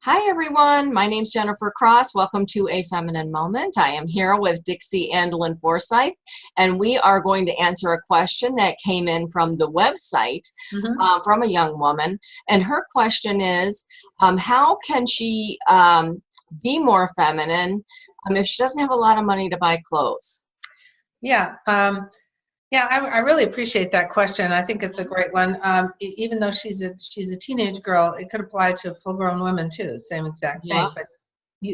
Hi everyone, my name's Jennifer Cross. Welcome to A Feminine Moment. I am here with Dixie Andelin Forsyth, and we are going to answer a question that came in from the website from a young woman. And her question is, how can she be more feminine if she doesn't have a lot of money to buy clothes? I really appreciate that question. I think it's a great one. Even though she's a teenage girl, it could apply to full-grown women too, same exact thing. Yeah. But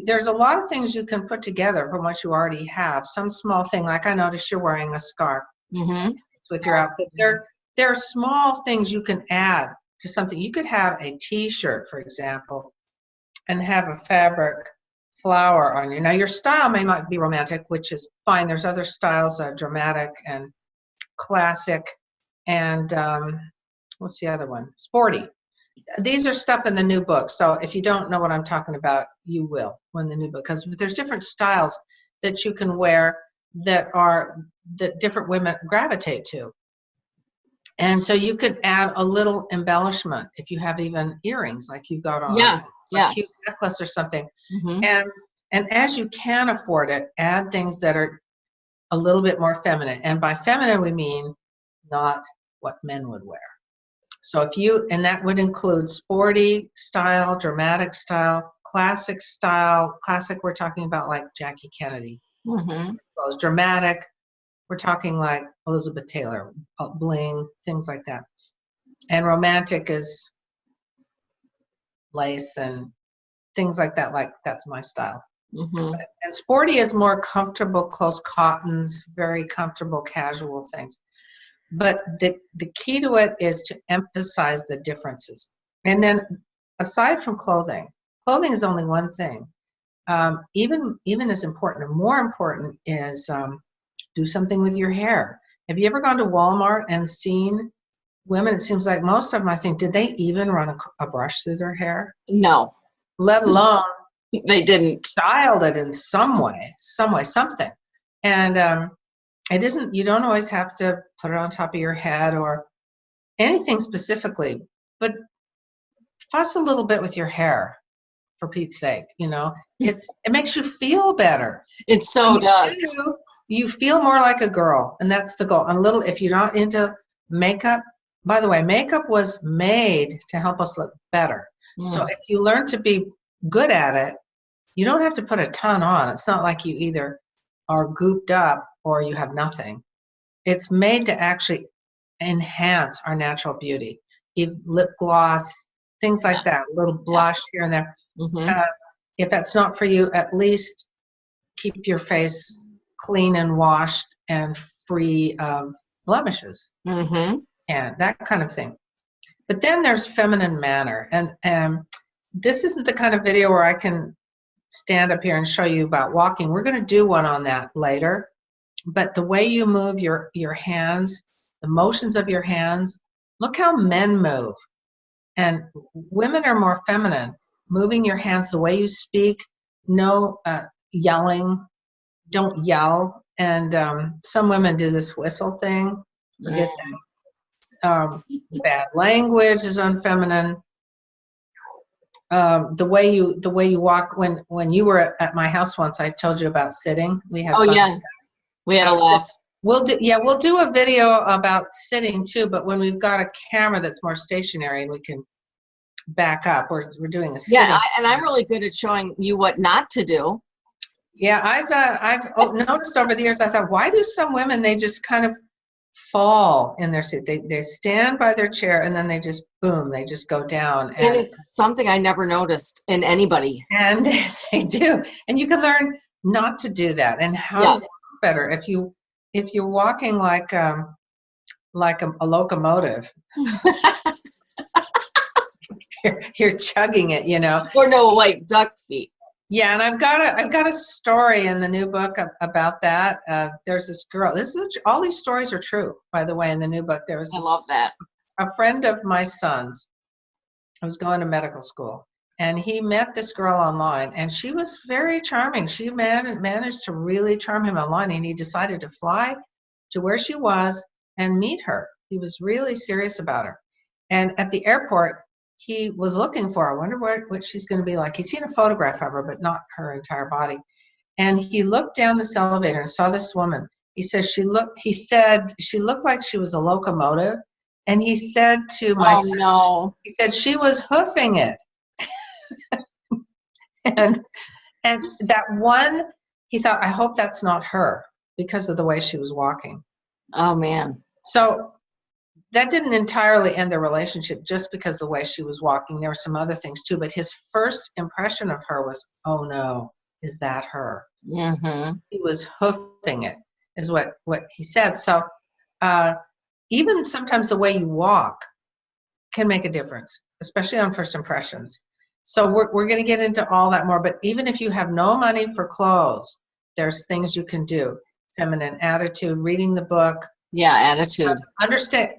there's a lot of things you can put together from what you already have. Some small thing, like I noticed you're wearing a scarf with your outfit. There are small things you can add to something. You could have a T-shirt, for example, and have a fabric flower on you. Now, your style may not be romantic, which is fine. There's other styles, dramatic and classic, and what's the other one? Sporty. These are stuff in the new book. So if you don't know what I'm talking about, you will when the new book comes. But there's different styles that you can wear that different women gravitate to. And so you could add a little embellishment if you have even earrings like you got on. A cute necklace or something. And as you can afford it, add things that are a little bit more feminine. And by feminine, we mean not what men would wear. So and that would include sporty style, dramatic style, classic style. Classic, we're talking about like Jackie Kennedy. Clothes. Dramatic, we're talking like Elizabeth Taylor, bling, things like that. And romantic is lace and things like that, like that's my style. And sporty is more comfortable, close cottons, very comfortable, casual things. But the key to it is to emphasize the differences. And then aside from clothing is only one thing. Even as important, or more important, is do something with your hair. Have you ever gone to Walmart and seen women? It seems like most of them, I think, did they even run a brush through their hair? No. Let alone they didn't styled it in some way, something. And it isn't, you don't always have to put it on top of your head or anything specifically, but fuss a little bit with your hair, for Pete's sake. It makes you feel better. It so does. You feel more like a girl, and that's the goal. And if you're not into makeup, by the way, makeup was made to help us look better. So if you learn to be good at it, you don't have to put a ton on. It's not like you either are gooped up or you have nothing. It's made to actually enhance our natural beauty. Even lip gloss, things like that, a little blush here and there. If that's not for you, at least keep your face clean and washed and free of blemishes and that kind of thing. But then there's feminine manner. And this isn't the kind of video where I can stand up here and show you about walking. We're going to do one on that later. But the way you move your hands, the motions of your hands, look how men move. And women are more feminine. Moving your hands, the way you speak, no yelling, don't yell. And some women do this whistle thing. Forget that. Bad language is unfeminine. The way you walk, when you were at my house once, I told you about sitting. We had fun. We had a laugh. We'll do a video about sitting too, but when we've got a camera that's more stationary, we can back up. We're doing a sitting. Yeah, and I'm really good at showing you what not to do. Yeah, I've noticed over the years. I thought, why do some women, they just kind of fall in their seat? They stand by their chair and then they just boom, they just go down. And it's something I never noticed in anybody. And they do. And you can learn not to do that and how to walk better. If you're walking like a locomotive, you're chugging it, Or no, like duck feet. Yeah, and I've got a story in the new book about that. There's this girl. All these stories are true, by the way. In the new book, I love that. A friend of my son's was going to medical school, and he met this girl online, and she was very charming. She managed to really charm him online, and he decided to fly to where she was and meet her. He was really serious about her. And at the airport, he was looking for. I wonder what she's going to be like. He'd seen a photograph of her, but not her entire body. And he looked down this elevator and saw this woman. He said she looked like she was a locomotive. And he said to my son, no. he said she was hoofing it. and that one, he thought, I hope that's not her, because of the way she was walking. Oh, man. So that didn't entirely end their relationship just because of the way she was walking. There were some other things too, but his first impression of her was, oh no, is that her? Mm-hmm. He was hoofing it, is what he said. So even sometimes the way you walk can make a difference, especially on first impressions. So we're going to get into all that more, but even if you have no money for clothes, there's things you can do. Feminine attitude, reading the book. Yeah, attitude. Understand.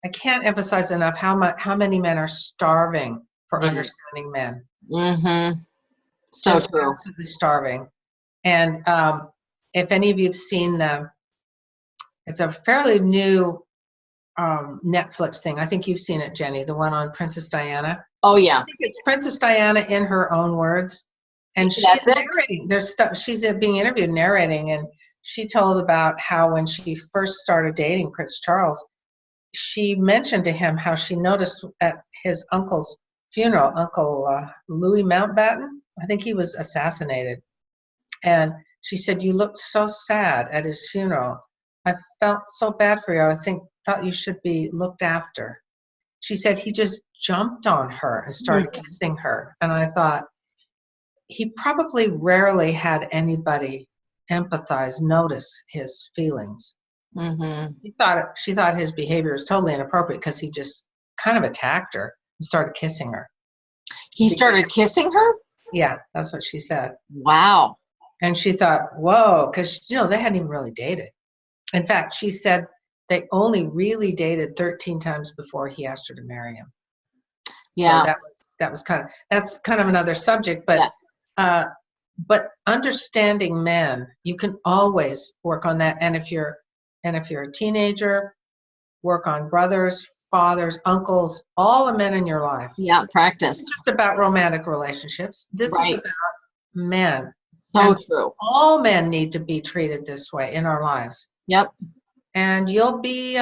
I can't emphasize enough how many men are starving for understanding men. Mm-hmm. So just true. Absolutely starving. And if any of you've seen it's a fairly new Netflix thing. I think you've seen it, Jenny, the one on Princess Diana. Oh, yeah. I think it's Princess Diana in her own words. And she's narrating. There's stuff, she's being interviewed narrating, and she told about how when she first started dating Prince Charles, she mentioned to him how she noticed at his uncle's funeral, Uncle Louis Mountbatten, I think he was assassinated. And she said, you looked so sad at his funeral. I felt so bad for you. I thought you should be looked after. She said he just jumped on her and started kissing her. And I thought, he probably rarely had anybody empathize, notice his feelings. Mm-hmm. She thought his behavior was totally inappropriate because he just kind of attacked her and started kissing her. He started kissing her? Yeah, that's what she said. Wow. And she thought, whoa, because they hadn't even really dated. In fact, she said they only really dated 13 times before he asked her to marry him. Yeah. So that's kind of another subject, but but understanding men, you can always work on that. And if you're a teenager, work on brothers, fathers, uncles, all the men in your life. Yeah, practice. This is just about romantic relationships. This is about men. So true. All men need to be treated this way in our lives. Yep. And you'll be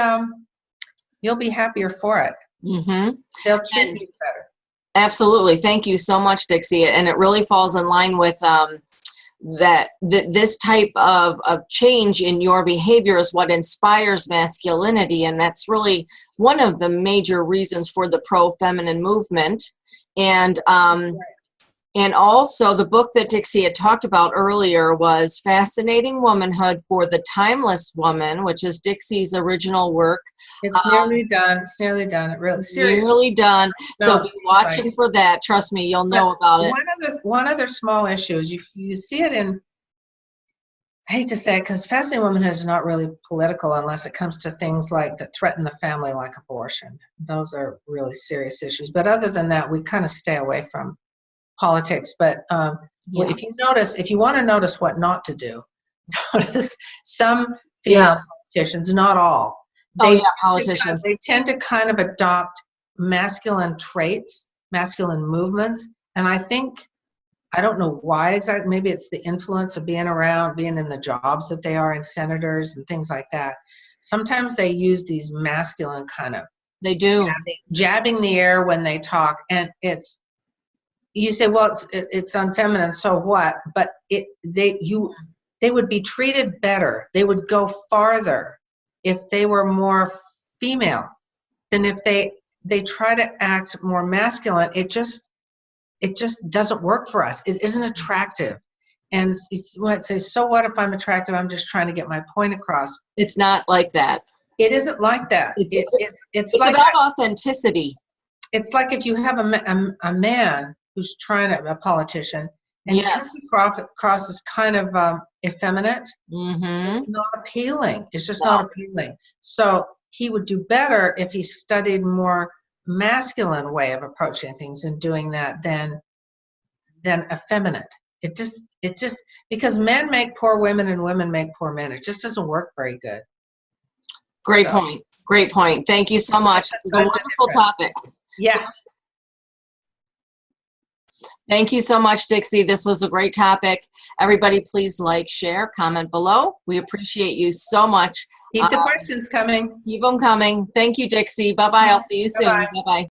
happier for it. Mm-hmm. They'll treat you better. Absolutely. Thank you so much, Dixie. And it really falls in line with this type of change in your behavior is what inspires masculinity. And that's really one of the major reasons for the pro-feminine movement. And also the book that Dixie had talked about earlier was Fascinating Womanhood for the Timeless Woman, which is Dixie's original work. It's nearly done. It's nearly done. It really, seriously. Nearly done. So be watching for that. Trust me, you'll know about it. One other small issue is you see it in, I hate to say it because Fascinating Womanhood is not really political unless it comes to things like that threaten the family, like abortion. Those are really serious issues. But other than that, we kind of stay away from politics. But if you want to notice what not to do, notice some female politicians, not all. Politicians. They tend to kind of adopt masculine traits, masculine movements. And I don't know why exactly. Maybe it's the influence of being in the jobs that they are in, senators and things like that. Sometimes they use these masculine kind of. They do. Jabbing the air when they talk. And you say, well, it's unfeminine, so what? But they would be treated better. They would go farther if they were more female than if they try to act more masculine. It just doesn't work for us. It isn't attractive. And you might say, so what if I'm attractive? I'm just trying to get my point across. It's not like that. It isn't like that. It's like about authenticity. It's like if you have a man who's a politician, and he comes across as kind of effeminate. Mm-hmm. It's not appealing. It's just not appealing. So he would do better if he studied more masculine way of approaching things and doing that than effeminate. It just because men make poor women and women make poor men. It just doesn't work very good. Great point. Thank you so much. This is a wonderful topic. Yeah. Thank you so much, Dixie. This was a great topic. Everybody, please like, share, comment below. We appreciate you so much. Keep the questions coming. Keep them coming. Thank you, Dixie. Bye-bye. I'll see you soon. Bye-bye. Bye-bye.